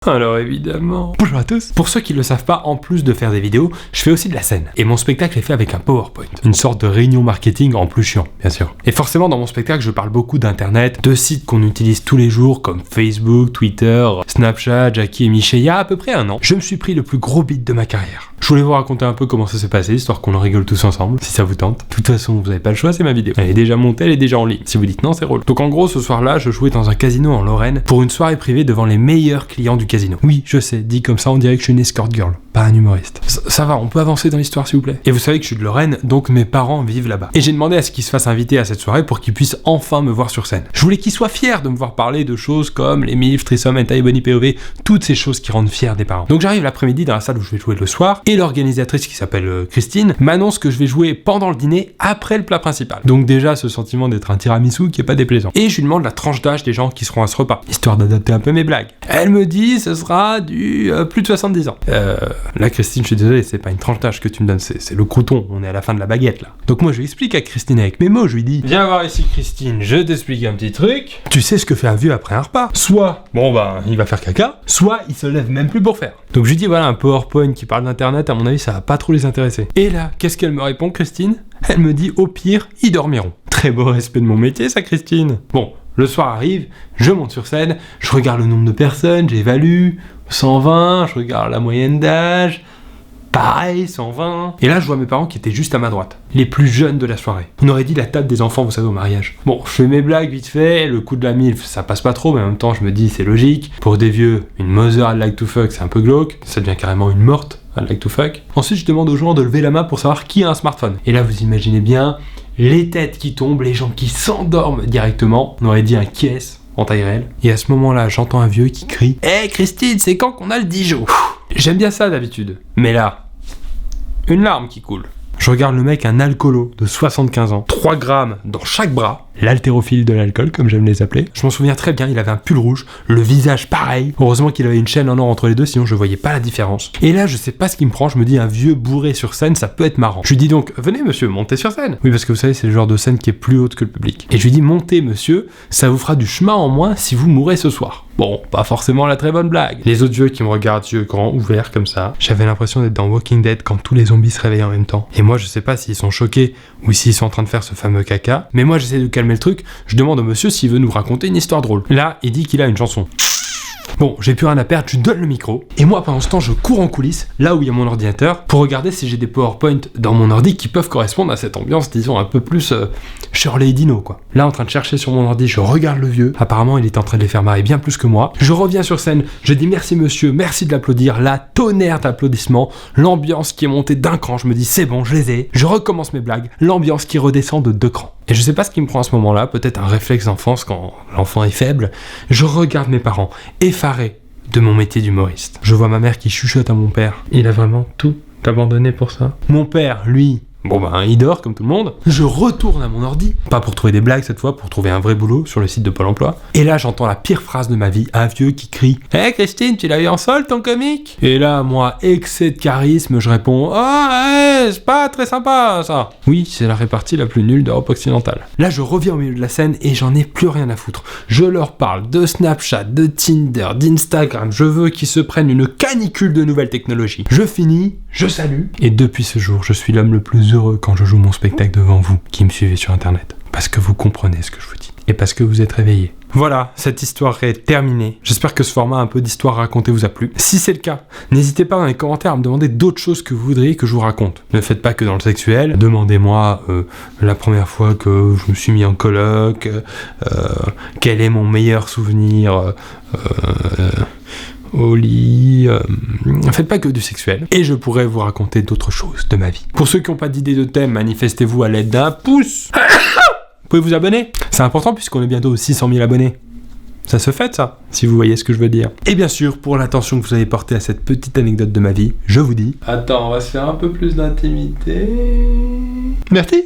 Alors évidemment. Bonjour à tous. Pour ceux qui ne le savent pas, en plus de faire des vidéos, je fais aussi de la scène. Et mon spectacle est fait avec un PowerPoint. Une sorte de réunion marketing en plus chiant, bien sûr. Et forcément, dans mon spectacle, je parle beaucoup d'internet, de sites qu'on utilise tous les jours comme Facebook, Twitter, Snapchat, Jackie et Michel. Il y a à peu près un an, je me suis pris le plus gros beat de ma carrière. Je voulais vous raconter un peu comment ça s'est passé, histoire qu'on en rigole tous ensemble, si ça vous tente. De toute façon, vous n'avez pas le choix, c'est ma vidéo. Elle est déjà montée, elle est déjà en ligne. Si vous dites non, c'est relou. Donc en gros, ce soir-là, je jouais dans un casino en Lorraine pour une soirée privée devant les meilleurs clients du casino. Oui, je sais, dit comme ça, on dirait que je suis une escort girl, pas un humoriste. Ça va, on peut avancer dans l'histoire s'il vous plaît. Et vous savez que je suis de Lorraine, donc mes parents vivent là-bas. Et j'ai demandé à ce qu'ils se fassent inviter à cette soirée pour qu'ils puissent enfin me voir sur scène. Je voulais qu'ils soient fiers de me voir parler de choses comme les MILF, Trissom, Hentai, Bonnie POV, toutes ces choses qui rendent fiers des parents. Donc j'arrive l'après-midi dans la salle où je vais jouer le soir, et l'organisatrice qui s'appelle Christine m'annonce que je vais jouer pendant le dîner après le plat principal. Donc déjà ce sentiment d'être un tiramisu qui est pas déplaisant. Et je lui demande la tranche d'âge des gens qui seront à ce repas, histoire d'adapter un peu mes blagues. Elle me dit ce sera du plus de 70 ans. Là Christine, je suis désolé, c'est pas une tranche d'âge que tu me donnes, c'est le crouton, on est à la fin de la baguette là. Donc moi je lui explique à Christine avec mes mots, je lui dis viens voir ici Christine, je t'explique un petit truc. Tu sais ce que fait un vieux après un repas? Soit, bon bah il va faire caca, soit il se lève même plus pour faire. Donc je lui dis voilà, un PowerPoint qui parle d'internet, à mon avis ça va pas trop les intéresser. Et là, qu'est-ce qu'elle me répond Christine? Elle me dit au pire, ils dormiront. Très beau respect de mon métier ça Christine. Bon, le soir arrive, je monte sur scène, je regarde le nombre de personnes, j'évalue, 120, je regarde la moyenne d'âge, pareil, 120. Et là, je vois mes parents qui étaient juste à ma droite, les plus jeunes de la soirée. On aurait dit la table des enfants, vous savez, au mariage. Bon, je fais mes blagues vite fait, le coup de la MILF, ça passe pas trop, mais en même temps, je me dis, c'est logique. Pour des vieux, une mother I'd like to fuck, c'est un peu glauque, ça devient carrément une morte, I'd like to fuck. Ensuite, je demande aux gens de lever la main pour savoir qui a un smartphone. Et là, vous imaginez bien, les têtes qui tombent, les gens qui s'endorment directement. On aurait dit un qui est en taille réelle. Et à ce moment-là, j'entends un vieux qui crie « Hey Christine, c'est quand qu'on a le Dijon ?» J'aime bien ça d'habitude. Mais là, une larme qui coule. Je regarde le mec, un alcoolo de 75 ans, 3 grammes dans chaque bras, l'haltérophile de l'alcool, comme j'aime les appeler. Je m'en souviens très bien, il avait un pull rouge, le visage pareil. Heureusement qu'il avait une chaîne en or entre les deux, sinon je voyais pas la différence. Et là, je sais pas ce qui me prend, je me dis, un vieux bourré sur scène, ça peut être marrant. Je lui dis donc, venez monsieur, montez sur scène. Oui, parce que vous savez, c'est le genre de scène qui est plus haute que le public. Et je lui dis, montez monsieur, ça vous fera du chemin en moins si vous mourrez ce soir. Bon, pas forcément la très bonne blague. Les autres vieux qui me regardent, yeux grands, ouverts comme ça. J'avais l'impression d'être dans Walking Dead quand tous les zombies se réveillent en même temps. Et moi, je sais pas s'ils sont choqués ou s'ils sont en train de faire ce fameux caca. Mais moi, j'essaie de calmer le truc. Je demande au monsieur s'il veut nous raconter une histoire drôle. Là, il dit qu'il a une chanson. Bon, j'ai plus rien à perdre, je lui donne le micro. Et moi, pendant ce temps, je cours en coulisses, là où il y a mon ordinateur, pour regarder si j'ai des PowerPoint dans mon ordi qui peuvent correspondre à cette ambiance, disons, un peu plus Shirley et Dino, quoi. Là, en train de chercher sur mon ordi, je regarde le vieux. Apparemment, il est en train de les faire marrer bien plus que moi. Je reviens sur scène, je dis merci monsieur, merci de l'applaudir. Là, tonnerre d'applaudissements, l'ambiance qui est montée d'un cran. Je me dis, c'est bon, je les ai. Je recommence mes blagues, l'ambiance qui redescend de 2 crans. Et je sais pas ce qui me prend à ce moment-là, peut-être un réflexe d'enfance quand l'enfant est faible. Je regarde mes parents, effarés de mon métier d'humoriste. Je vois ma mère qui chuchote à mon père. Il a vraiment tout abandonné pour ça. Mon père, lui, bon ben, il dort comme tout le monde. Je retourne à mon ordi, pas pour trouver des blagues cette fois, pour trouver un vrai boulot sur le site de Pôle emploi. Et là, j'entends la pire phrase de ma vie, un vieux qui crie « Hey Christine, tu l'as eu en sol ton comique ?» Et là, moi, excès de charisme, je réponds « Ah, c'est pas très sympa ça !» Oui, c'est la répartie la plus nulle d'Europe occidentale. Là, je reviens au milieu de la scène et j'en ai plus rien à foutre. Je leur parle de Snapchat, de Tinder, d'Instagram. Je veux qu'ils se prennent une canicule de nouvelles technologies. Je finis, je salue. Et depuis ce jour, je suis l'homme le plus heureux quand je joue mon spectacle devant vous qui me suivez sur internet. Parce que vous comprenez ce que je vous dis. Et parce que vous êtes réveillés. Voilà, cette histoire est terminée. J'espère que ce format un peu d'histoire racontée vous a plu. Si c'est le cas, n'hésitez pas dans les commentaires à me demander d'autres choses que vous voudriez que je vous raconte. Ne faites pas que dans le sexuel. Demandez-moi la première fois que je me suis mis en coloc, quel est mon meilleur souvenir au lit, faites pas que du sexuel. Et je pourrais vous raconter d'autres choses de ma vie. Pour ceux qui n'ont pas d'idée de thème, manifestez-vous à l'aide d'un pouce. Vous pouvez vous abonner, c'est important puisqu'on est bientôt aux 600 000 abonnés. Ça se fait ça, si vous voyez ce que je veux dire. Et bien sûr, pour l'attention que vous avez portée à cette petite anecdote de ma vie, je vous dis... Attends, on va se faire un peu plus d'intimité... Merci.